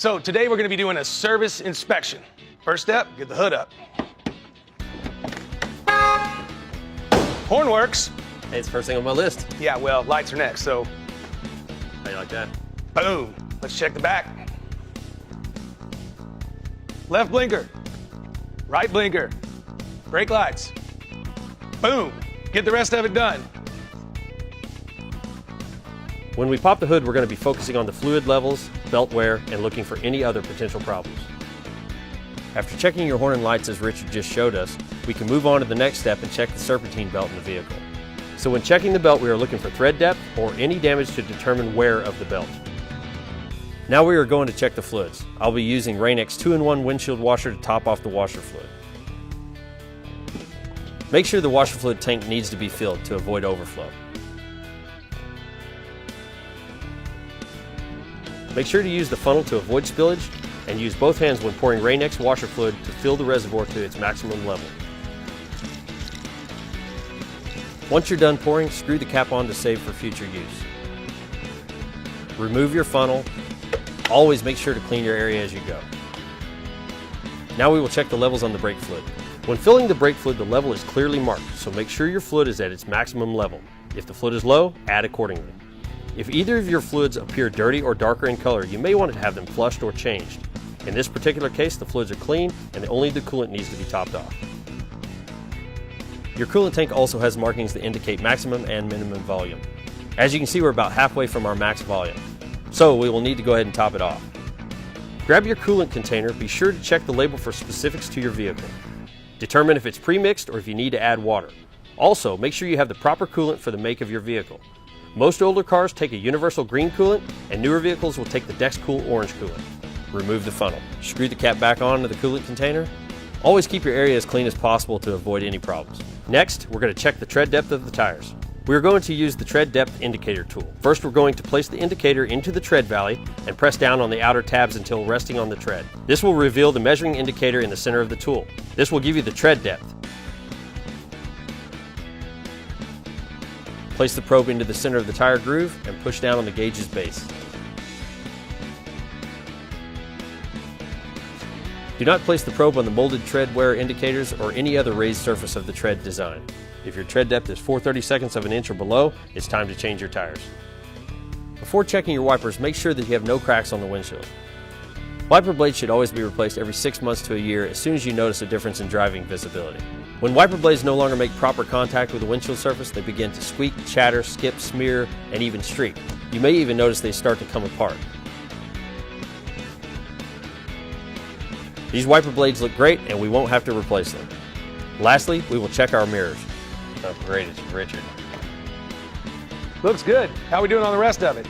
So today we're going to be doing a service inspection. First step, get the hood up. Horn works. Hey, it's first thing on my list. Yeah, well, lights are next, so How you like that? boom. Let's check the back. Left blinker, right blinker, brake lights. Boom. Get the rest of it done. When we pop the hood, we're going to be focusing on the fluid levels, belt wear, and looking for any other potential problems. After checking your horn and lights as Richard just showed us, we can move on to the next step and check the serpentine belt in the vehicle. So when checking the belt, we are looking for thread depth or any damage to determine wear of the belt. Now we are going to check the fluids. I'll be using Rain-X 2-in-1 windshield washer to top off the washer fluid. Make sure the washer fluid tank needs to be filled to avoid overflow. Make sure to use the funnel to avoid spillage and use both hands when pouring Rain-X washer fluid to fill the reservoir to its maximum level. Once you're done pouring, screw the cap on to save for future use. Remove your funnel. Always make sure to clean your area as you go. Now we will check the levels on the brake fluid. When filling the brake fluid, the level is clearly marked, so make sure your fluid is at its maximum level. If the fluid is low, add accordingly. If either of your fluids appear dirty or darker in color, you may want to have them flushed or changed. In this particular case, the fluids are clean and only the coolant needs to be topped off. Your coolant tank also has markings that indicate maximum and minimum volume. As you can see, we're about halfway from our max volume, so we will need to go ahead and top it off. Grab your coolant container, be sure to check the label for specifics to your vehicle. Determine if it's pre-mixed or if you need to add water. Also, make sure you have the proper coolant for the make of your vehicle. Most older cars take a universal green coolant, and newer vehicles will take the DexCool orange coolant. Remove the funnel. Screw the cap back onto the coolant container. Always keep your area as clean as possible to avoid any problems. Next, we're going to check the tread depth of the tires. We're going to use the tread depth indicator tool. First, we're going to place the indicator into the tread valley and press down on the outer tabs until resting on the tread. This will reveal the measuring indicator in the center of the tool. This will give you the tread depth. Place the probe into the center of the tire groove and push down on the gauge's base. Do not place the probe on the molded tread wear indicators or any other raised surface of the tread design. If your tread depth is 4/32 of an inch or below, it's time to change your tires. Before checking your wipers, make sure that you have no cracks on the windshield. Wiper blades should always be replaced every 6 months to a year as soon as you notice a difference in driving visibility. When wiper blades no longer make proper contact with the windshield surface, they begin to squeak, chatter, skip, smear, and even streak. You may even notice they start to come apart. These wiper blades look great and we won't have to replace them. Lastly, we will check our mirrors. Oh, great, it's Richard. Looks good. How are we doing on the rest of it?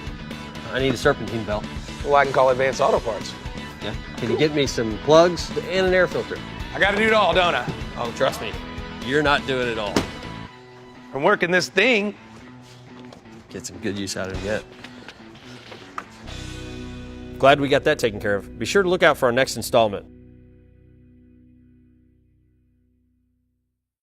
I need a serpentine belt. Well, I can call Advanced Auto Parts. Yeah. Can you get me some plugs and an air filter? I got to do it all, don't I? Oh, trust me, you're not doing it all. From working this thing. Get some good use out of it yet. Glad we got that taken care of. Be sure to look out for our next installment.